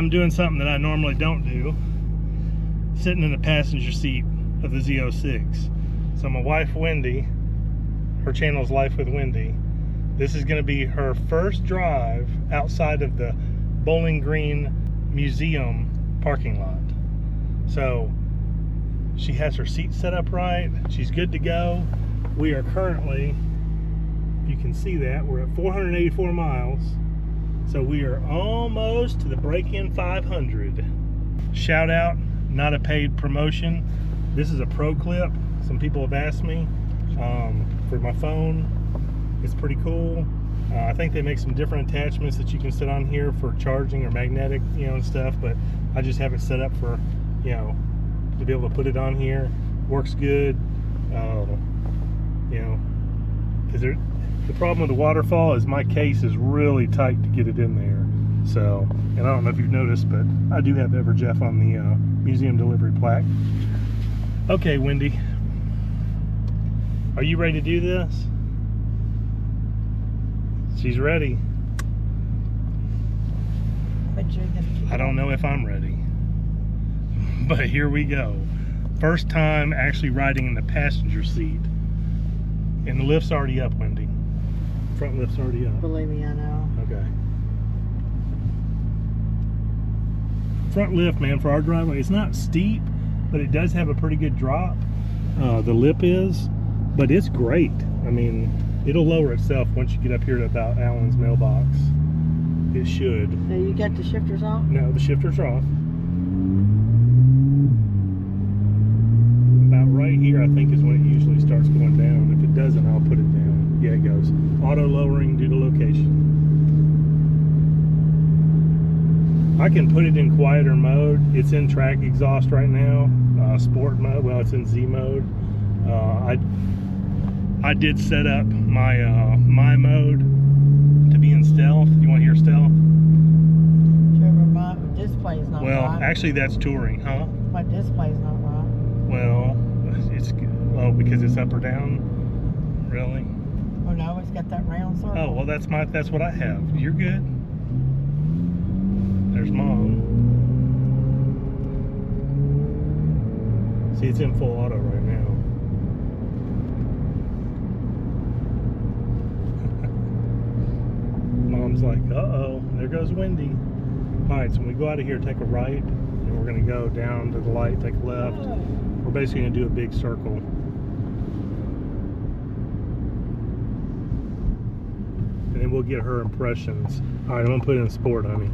I'm doing something that I normally don't do, sitting in the passenger seat of the Z06. So my wife Wendy, her channel is Life with Wendy, this is going to be her first drive outside of the Bowling Green Museum parking lot. So she has her seat set up right, she's good to go. We are currently, you can see that, we're at 484 miles. So we are almost to the break-in 500. Shout out, not a paid promotion. This is a Proclip. Some people have asked me for my phone. It's pretty cool. I think they make some different attachments that you can sit on here for charging or magnetic, you know, and stuff. But I just have it set up for, you know, to be able to put it on here. Works good. You know, because the problem with the waterfall is my case is really tight to get it in there. So, and I don't know if you've noticed, but I do have Everjeff on the museum delivery plaque. Okay, Wendy, are you ready to do this? She's ready. I don't know if I'm ready, but here we go. First time actually riding in the passenger seat. And the lift's already up, Wendy. Front lift's already up. Believe me, I know. Okay. Front lift, man, for our driveway, it's not steep, but it does have a pretty good drop. The lip is, but it's great. I mean, it'll lower itself once you get up here to about Alan's mailbox. It should. So you got the shifters off? No, the shifters are off. About right here, I think, is when it usually starts going down. If it doesn't, I'll put it down. Yeah, it goes. Auto lowering due to location. I can put it in quieter mode. It's in track exhaust right now. Sport mode, well, it's in Z mode. I did set up my my mode to be in stealth. You want to hear stealth? Sure, but my display's not well, right. actually, that's touring, huh? My display's not right. Well, it's because it's up or down. Really? Oh no, it's got that round circle. Oh well, that's what I have. You're good. There's Mom. See, it's in full auto right now. Mom's like, uh-oh, there goes Wendy. All right, so when we go out of here, take a right, and we're gonna go down to the light, take a left. We're basically gonna do a big circle. And then we'll get her impressions. All right, I'm gonna put it in sport, honey.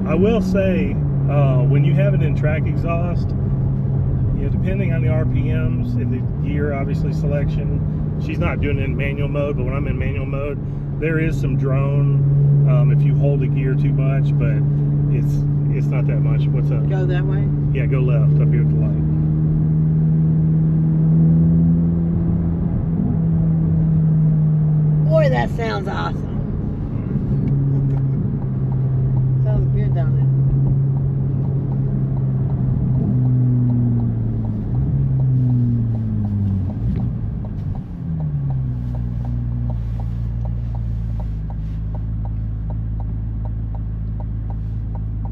I will say, when you have it in track exhaust, you know, depending on the RPMs and the gear, obviously selection, she's not doing it in manual mode, but when I'm in manual mode, there is some drone if you hold the gear too much, but it's not that much. What's up? Go that way? Yeah, go left up here at the light. Boy, that sounds awesome. Sounds good down there.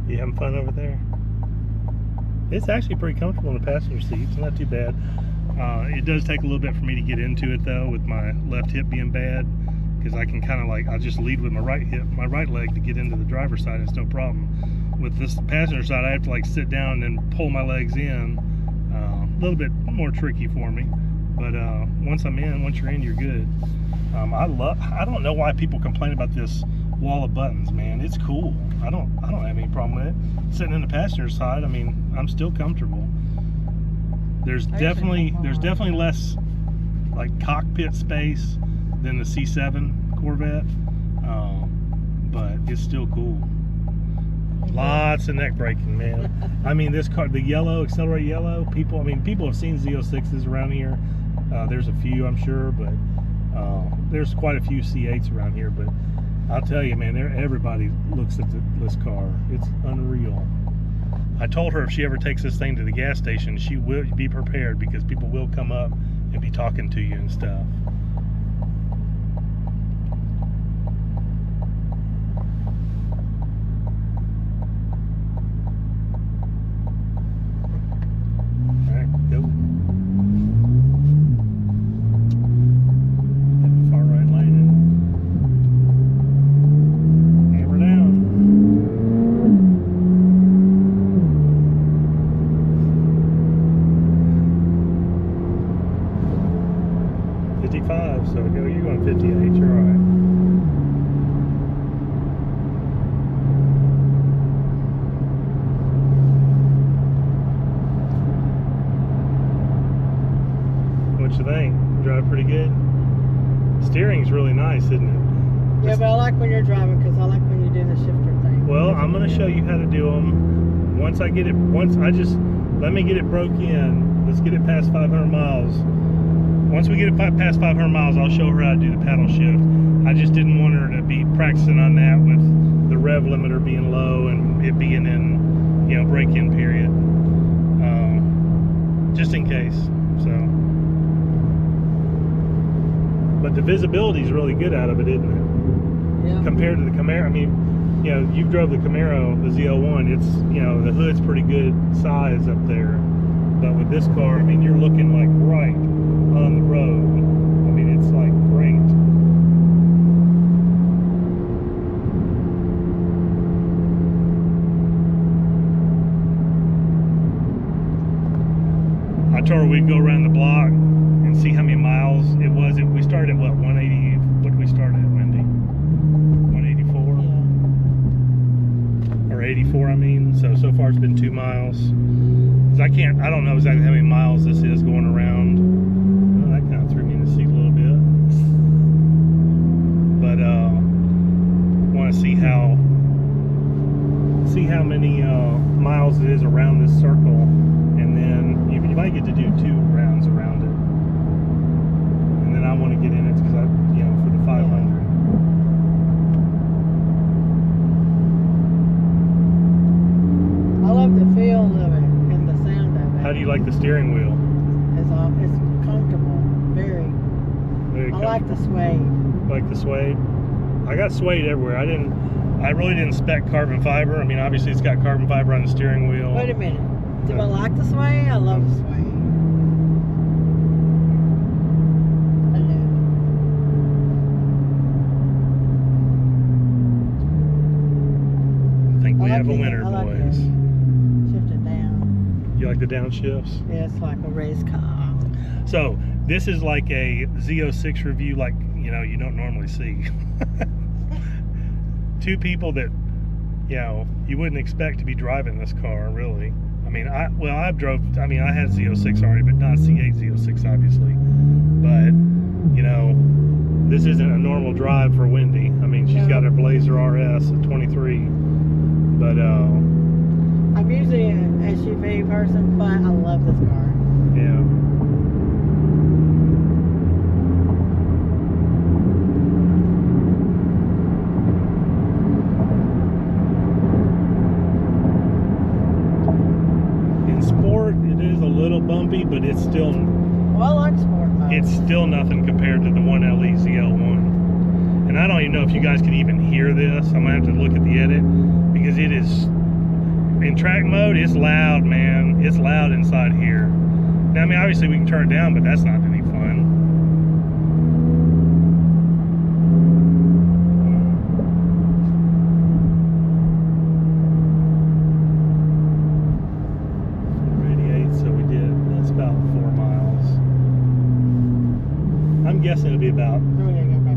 You having fun over there? It's actually pretty comfortable in the passenger seat. It's not too bad. It does take a little bit for me to get into it though, with my left hip being bad, because I can kind of like, I'll just lead with my right hip, my right leg to get into the driver's side. It's no problem. With this passenger side, I have to like sit down and pull my legs in. A little bit more tricky for me, but once you're in, you're good. I don't know why people complain about this wall of buttons, man. It's cool. I don't have any problem with it. Sitting in the passenger side, I mean, I'm still comfortable. There's definitely less like cockpit space than the C7 Corvette, but it's still cool. Lots of neck braking, man. I mean, this car, the yellow, Accelerate yellow, people have seen Z06s around here. There's a few, I'm sure, but there's quite a few C8s around here, but I'll tell you, man, everybody looks at this car. It's unreal. I told her if she ever takes this thing to the gas station, she will be prepared because people will come up and be talking to you and stuff. All right, go. Far right lane. Hammer down. 55, so go, you're going 58, you're alright. What you think? Drive pretty good? Steering's really nice, isn't it? Yeah, but I like when you're driving because I like when you do the shifter thing. Well, I'm going to show you how to do them. Let me get it broke in. Let's get it past 500 miles. Once we get it past 500 miles, I'll show her how to do the paddle shift. I just didn't want her to be practicing on that with the rev limiter being low and it being in, you know, break-in period. Just in case, so. But the visibility is really good out of it, isn't it? Yeah. Compared to the Camaro, I mean, you know, you drove the Camaro, the Z01, it's, you know, the hood's pretty good size up there. But with this car, I mean, you're looking like right on the road. I mean, it's like great. I told her we'd go around the block and see how many miles it was. We started at what, 180? What did we start at, Wendy? 184? Yeah. Or 84, I mean. So far it's been 2 miles. I don't know exactly how many miles this is going around. Oh, that kind of threw me in the seat a little bit. But want to see how many miles it is around this circle, and then you might get to do 2 rounds around it. And then I want to get in it because for the 500. I love the feel of it and the sound of it. How do you like the steering wheel? It's comfortable, very. Very I like the suede. Like the suede? I got suede everywhere. I really didn't spec carbon fiber. I mean, obviously it's got carbon fiber on the steering wheel. Wait a minute. Do I like the suede? I love the suede. I love I think we have a winner, I like boys. it. Shift it down. You like the downshifts? Yeah, it's like a race car. So this is like a Z06 review, like you don't normally see. 2 people that you wouldn't expect to be driving this car, really. I mean, I had Z06 already, but not C8 Z06, obviously. But this isn't a normal drive for Wendy. I mean, she's got her Blazer RS at 23, but I'm usually an SUV person, but I love this car. yeah. In sport, it is a little bumpy, but it's still. Well, I like sport mode. It's still nothing compared to the 1LE ZL1. And I don't even know if you guys can even hear this. I'm gonna have to look at the edit because it is in track mode. It's loud, man. It's loud inside here. Now, I mean, obviously we can turn it down, but that's not any fun. I'm guessing it'll be about,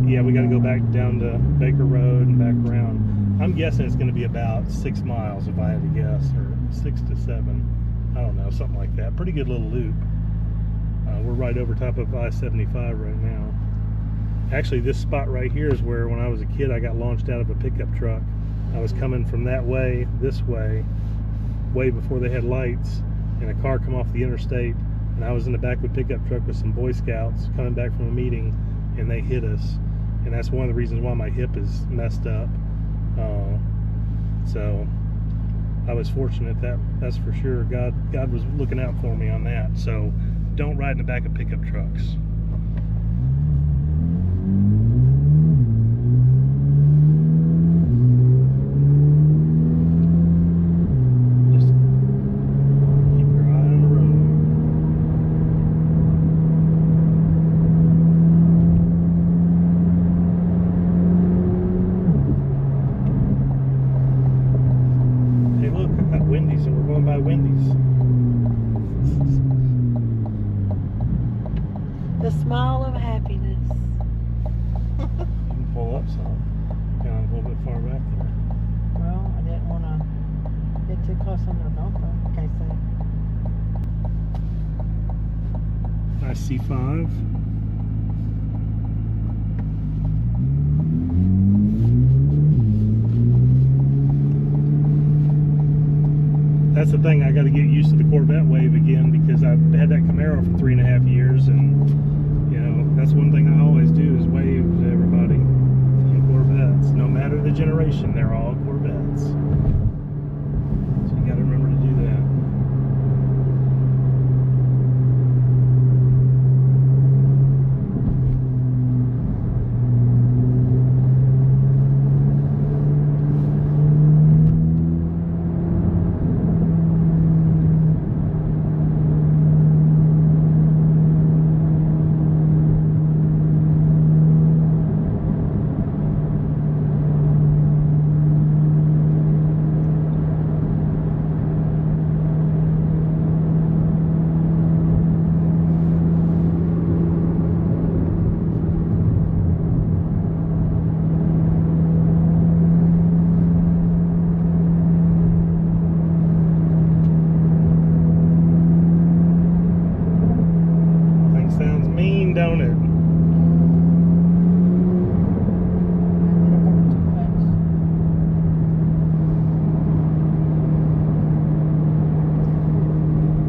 yeah, we got to go back down to Baker Road and back around. I'm guessing it's going to be about 6 miles if I had to guess, or 6 to 7. I don't know, something like that. Pretty good little loop. We're right over top of I-75 right now. Actually, this spot right here is where when I was a kid I got launched out of a pickup truck. I was coming from that way, this way before they had lights, and a car come off the interstate. And I was in the back of a pickup truck with some Boy Scouts coming back from a meeting, and they hit us. and that's one of the reasons why my hip is messed up. So I was fortunate, that's for sure. God was looking out for me on that. So don't ride in the back of pickup trucks. Wendy's, and we're going by Wendy's. The smile of happiness. You can pull up some. Kind of a little bit far back there. Well, I didn't want to get too close under the bumper. Okay, so. Nice C5. That's the thing, I got to get used to the Corvette wave again, because I've had that Camaro for 3.5 years, and you know, that's one thing I always do is wave to everybody in Corvettes. No matter the generation, they're all Corvettes. So you got to remember to do that. Sounds mean, don't it?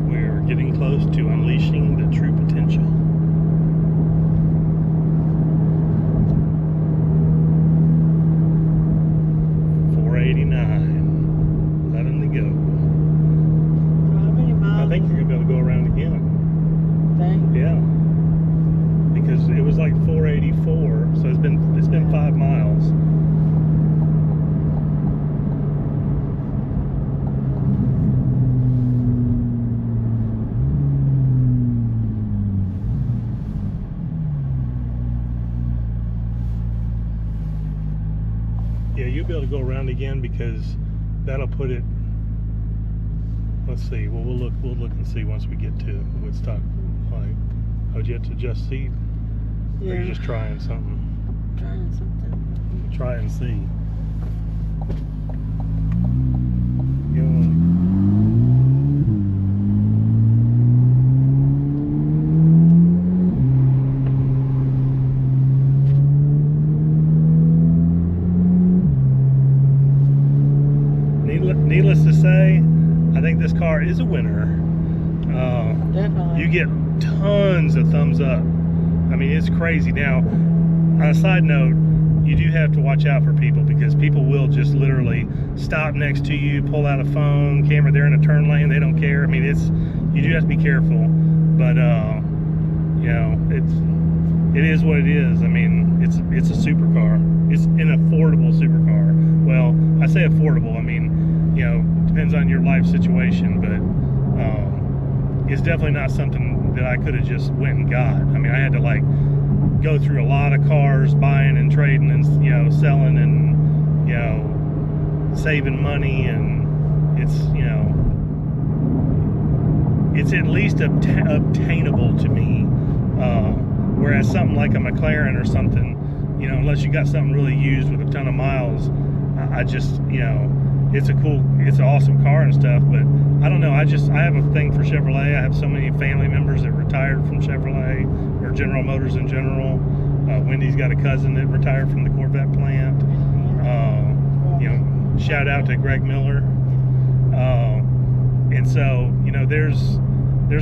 We're getting close to unleashing the true potential. .489, 11 to go. So how many miles? I think you're gonna be able to go around again. Thing? Yeah, because it was like 484, so it's been 5 miles. Yeah, you'll be able to go around again, because that'll put it. Let's see. Well, we'll look and see once we get to Woodstock. Like, oh, did you have to adjust seat? Yeah. Or are you just trying something? Trying something. Try it and see. Needless to say, I think this car is a winner. Definitely. You get tons of thumbs up. I mean, it's crazy. Now, on a side note, you do have to watch out for people, because people will just literally stop next to you, pull out a phone, camera. They're in a turn lane, they don't care. I mean, you do have to be careful. But you know, it is what it is. I mean, it's a supercar. It's an affordable supercar. Well, I say affordable. I mean, you know, depends on your life situation, but it's definitely not something that I could have just went and got. I mean, I had to like go through a lot of cars, buying and trading, and you know, selling, and you know, saving money, and it's, you know, it's at least obtainable to me. Whereas something like a McLaren or something, you know, unless you got something really used with a ton of miles, I just, you know, it's an awesome car and stuff, but I don't know, I have a thing for Chevrolet. I have so many family members that retired from Chevrolet, or General Motors in general. Wendy's got a cousin that retired from the Corvette plant. You know, shout out to Greg Miller. And so, you know, there's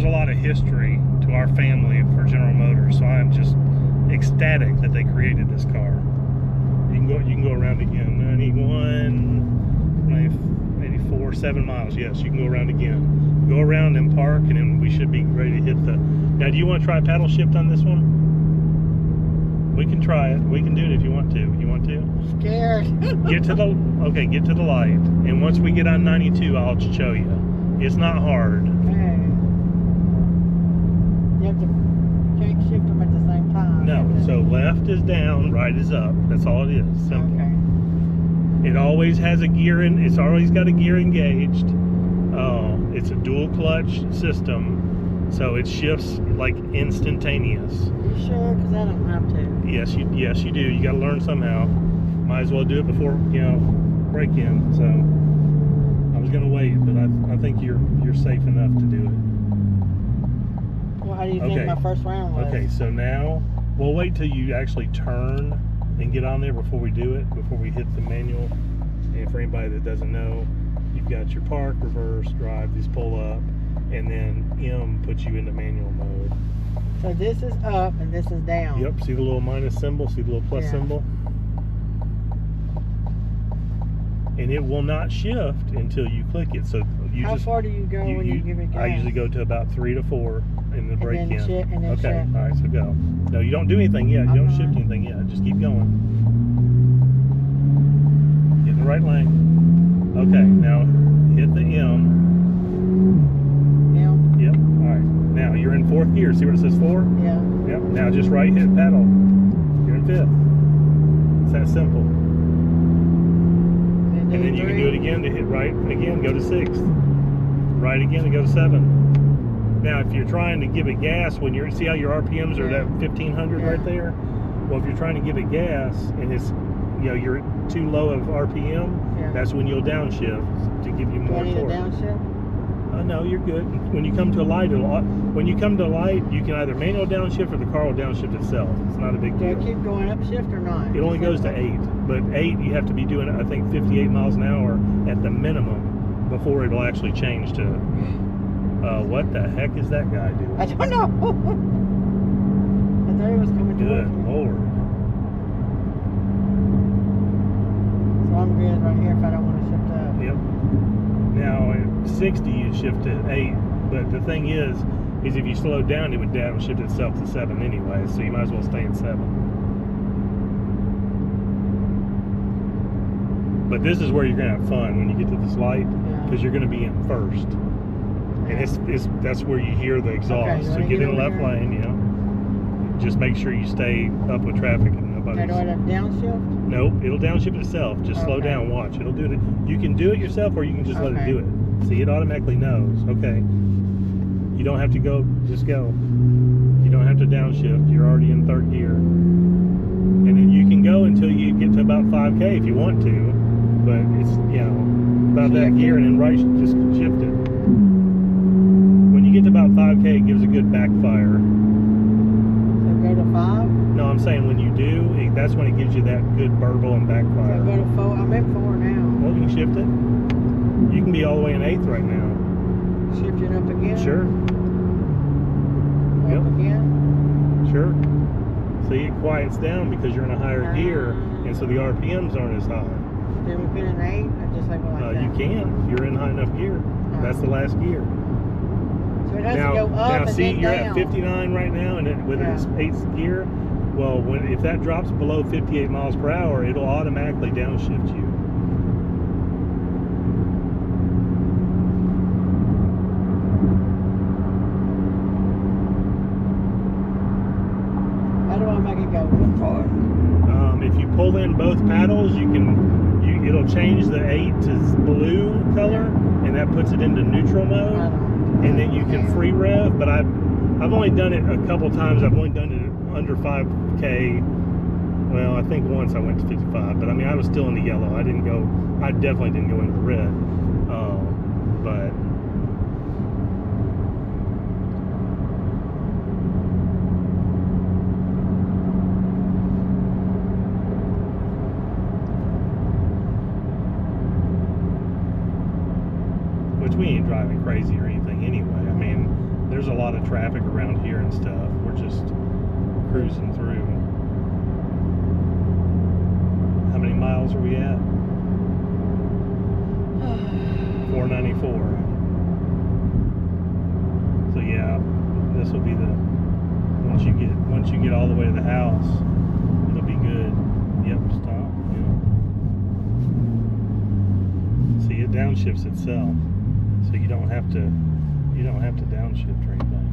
a lot of history to our family for General Motors, so I'm just ecstatic that they created this car. You can go around again. 91, 84, 7 miles. Yes, you can go around again. Go around and park, and then we should be ready to hit the. Now, do you want to try paddle shift on this one? We can try it. We can do it if you want to. You want to? I'm scared. Get to the get to the light, and once we get on 92, I'll show you. It's not hard. Okay. You have to shift them at the same time. No. So left is down, right is up. That's all it is. Simple. Okay. It always has a gear in. It's always got a gear engaged. It's a dual clutch system, so it shifts like instantaneous. You sure? Because I don't have to. Yes, you do. You got to learn somehow. Might as well do it before break in. So I was gonna wait, but I think you're safe enough to do it. Well, how do you think my first round was? Okay, so now we'll wait till you actually turn and get on there before we do it. Before we hit the manual. And for anybody that doesn't know, you've got your park, reverse, drive, these pull up, and then M puts you into manual mode. So this is up and this is down. Yep, see the little minus symbol, see the little plus symbol? And it will not shift until you click it. So you How far do you go when you give it gas? I usually go to about 3 to 4 in the break in. Okay, all right, so go. No, you don't do anything yet. You don't shift anything yet. Just keep going. Get in the right lane. Okay, now hit the M. M? Yep, all right. Now you're in 4th gear. See where it says 4? Yeah. Yep, now just right hit pedal. You're in 5th. It's that simple. And then you can do it again to hit right again, go to 6th. Right again to go to 7. Now if you're trying to give it gas when you're, see how your RPMs are at 1500 right there? Well, if you're trying to give it gas and it's, you're too low of RPM, that's when you'll downshift to give you more torque. Do I need to downshift? No, you're good. When you come to a light, you can either manual downshift or the car will downshift itself. It's not a big deal. Do I keep going up shift or not? It only goes to 8, but 8 you have to be doing, I think, 58 miles an hour at the minimum before it'll actually change to. What the heck is that guy doing? I don't know. I thought he was coming towards me. Good Lord. So I'm good right here if I don't want to shift up. Yep. Now at 60 you'd shift to 8, but the thing is if you slowed down it would downshift itself to 7 anyway, so you might as well stay at 7. But this is where you're gonna have fun when you get to this light, because you're gonna be in first. And that's where you hear the exhaust. So get in the left lane, Just make sure you stay up with traffic and nobody's. Now do I have downshift? Nope, it'll downshift itself. Just slow down, watch. It'll do it. You can do it yourself or you can just let it do it. See, it automatically knows. Okay. You don't have to go, just go. You don't have to downshift. You're already in 3rd gear. And then you can go until you get to about 5K if you want to. But it's, about that gear and then just shift it. When you get to about 5K, it gives a good backfire. So go to 5? No, I'm saying when you do, that's when it gives you that good burble and backfire. So go to 4. I'm in 4 now. Well, you can shift it. You can be all the way in 8th right now. Shift it up again? Sure. Up again? Sure. See, it quiets down because you're in a higher gear, and so the RPMs aren't as high. Can we put in 8 or just like that? You can. You're in high enough gear. That's the last gear. So it has to go up and see, then you're down. at 59 right now, and with its 8th gear, well, if that drops below 58 miles per hour, it'll automatically downshift you. How do I make it go forward? If you pull in both paddles, it'll change the 8 to blue color, and that puts it into neutral mode. And then you can free rev, but I've only done it a couple times. I've only done it under 5K. Well, I think once I went to 55, but I mean I was still in the yellow. I definitely didn't go into the red. But we ain't driving crazy or anything anyway. I mean, there's a lot of traffic around here and stuff. We're just cruising through. miles are we at? 494. So yeah, this will be the once you get all the way to the house, it'll be good. Yep, stop. Yeah. See, it downshifts itself, so you don't have to downshift or anything.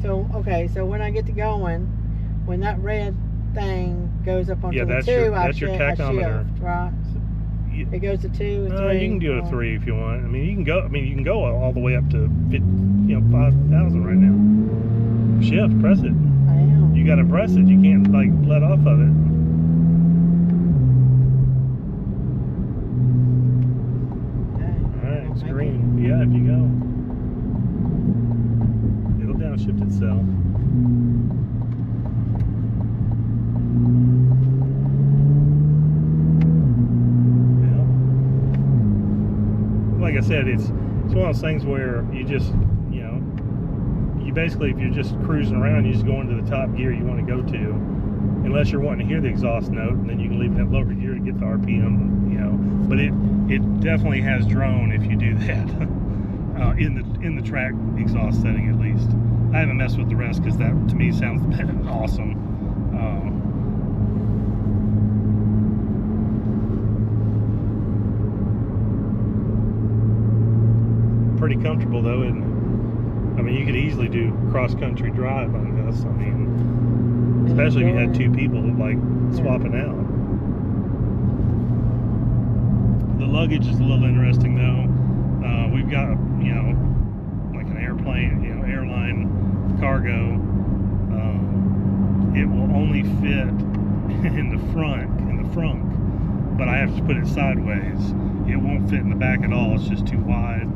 So okay, so when I get to going, when that red thing goes up onto the 2, that's your tachometer, shift, right? It goes to 2 or 3. You can go to 3 if you want. I mean, you can go all the way up to 5,000 right now. Shift, press it. I am. You got to press it. You can't like let off of it. Okay. All right, it's green. Yeah, if you go, it'll downshift itself. Like I said, it's one of those things where you just, you basically, if you're just cruising around, you just go into the top gear you want to go to, unless you're wanting to hear the exhaust note, and then you can leave it at lower gear to get the RPM, But it definitely has drone if you do that, in the track exhaust setting at least. I haven't messed with the rest because that to me sounds awesome. Pretty comfortable though, isn't it? I mean, you could easily do cross-country drive on this. I mean, especially if you had 2 people like swapping out. The luggage is a little interesting though. We've got like an airplane, airline cargo. It will only fit in the front, but I have to put it sideways. It won't fit in the back at all. It's just too wide.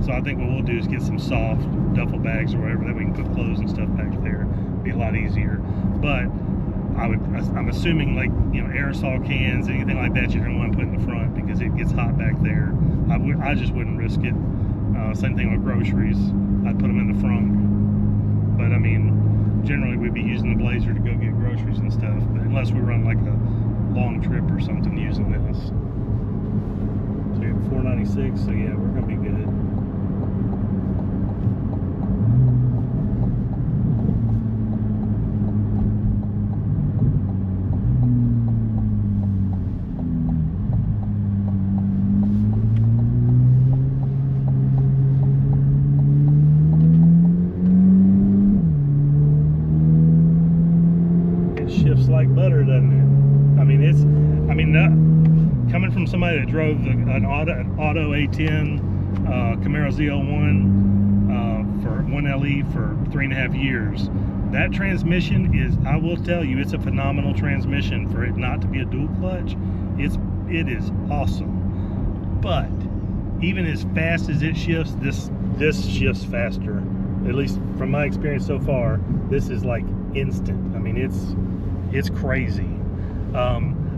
So I think what we'll do is get some soft duffel bags or whatever that we can put clothes and stuff back there. Be a lot easier. But I'm assuming like aerosol cans, anything like that, you're gonna want to put in the front because it gets hot back there. I just wouldn't risk it. Same thing with groceries. I'd put them in the front. But I mean, generally we'd be using the Blazer to go get groceries and stuff. But unless we run like a long trip or something using this. So you're at 496. So yeah, we're gonna be good. Shifts like butter, doesn't it? Coming from somebody that drove an auto A10 Camaro Z01 for 1LE for 3.5 years, that transmission is, I will tell you, it's a phenomenal transmission for it not to be a dual clutch. It is awesome. But even as fast as it shifts, this shifts faster. At least from my experience so far, this is like instant. I mean, it's crazy.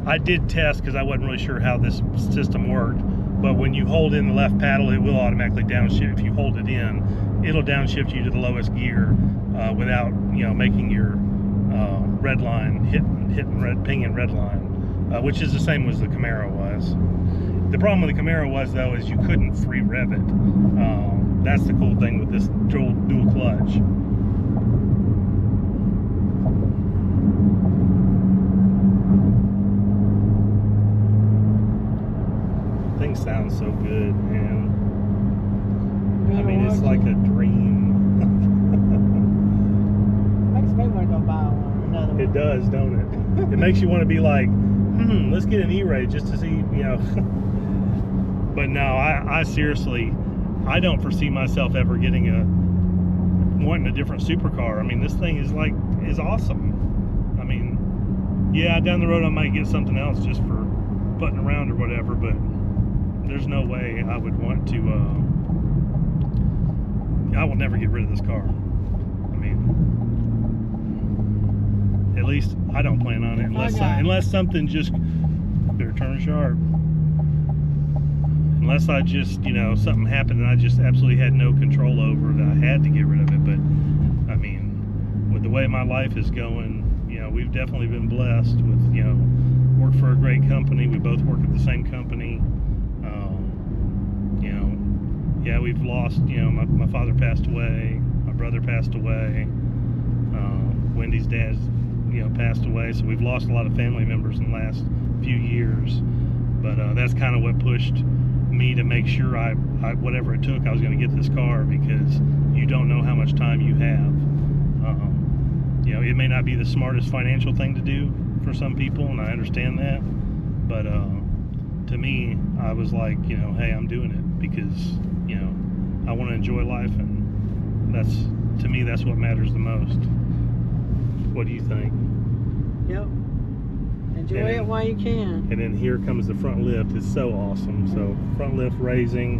I did test because I wasn't really sure how this system worked, but when you hold in the left paddle, it will automatically downshift. If you hold it in, it'll downshift you to the lowest gear without making your red line pinging red line, which is the same as the Camaro was. The problem with the Camaro was though is you couldn't free rev it. That's the cool thing with this dual clutch. Thing sounds so good, man. I mean, it's like a dream. Makes me want to go buy another one. It does, don't it? It makes you want to be like, let's get an E-Ray just to see, But no, I seriously, I don't foresee myself ever wanting a different supercar. I mean, this thing is awesome. I mean, yeah, down the road I might get something else just for putting around or whatever, but there's no way I would want to, I will never get rid of this car. I mean, at least I don't plan on it unless something just, better turn sharp. Unless I just, something happened and I just absolutely had no control over that I had to get rid of it. But, I mean, with the way my life is going, you know, we've definitely been blessed with, you know, work for a great company. We both work at the same company. You know, yeah, we've lost, you know, my father passed away, my brother passed away, Wendy's dad, you know, passed away, so we've lost a lot of family members in the last few years. But that's kind of what pushed me to make sure I whatever it took, I was going to get this car, because you don't know how much time you have. You know, it may not be the smartest financial thing to do for some people, and I understand that, but to me, I was like, you know, hey, I'm doing it because, you know, I want to enjoy life, and that's, to me, that's what matters the most. What do you think? Yep. Enjoy it while you can. And then here comes the front lift. It's so awesome. So front lift raising.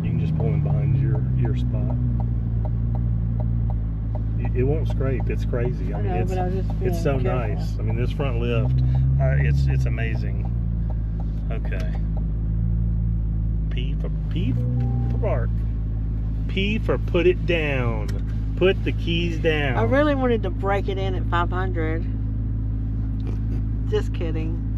You can just pull in behind your spot. It won't scrape. It's crazy. I mean, know, but I was just it's so careful. nice. I mean, this front lift, it's amazing. Okay. P for park. P for put it down. Put the keys down. I really wanted to break it in at 500. Just kidding.